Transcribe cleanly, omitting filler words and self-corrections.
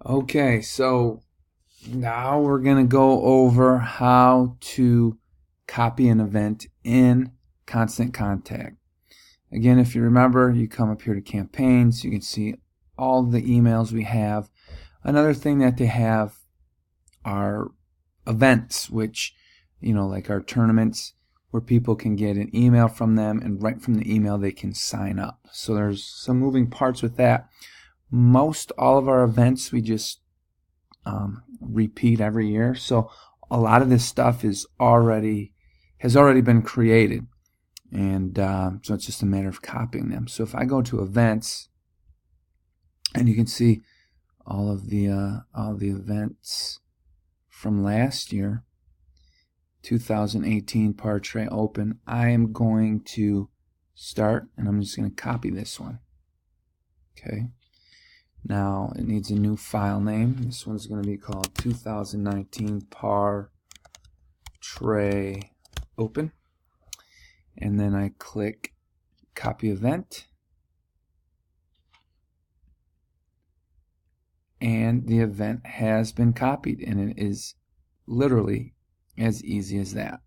Okay, so now we're going to go over how to copy an event in Constant Contact. Again, if you remember, you come up here to campaigns, you can see all the emails we have. Another thing that they have are events, which, like our tournaments, where people can get an email from them, and right from the email they can sign up. So there's some moving parts with that. Most all of our events we just repeat every year. So a lot of this stuff has already been created, and so it's just a matter of copying them. So if I go to events, and you can see all the events from last year, 2018 Portrait Open. I am going to start, and I'm just going to copy this one. Okay. Now it needs a new file name. This one's going to be called 2019 Portrait Open. And then I click Copy Event. And the event has been copied, and it is literally as easy as that.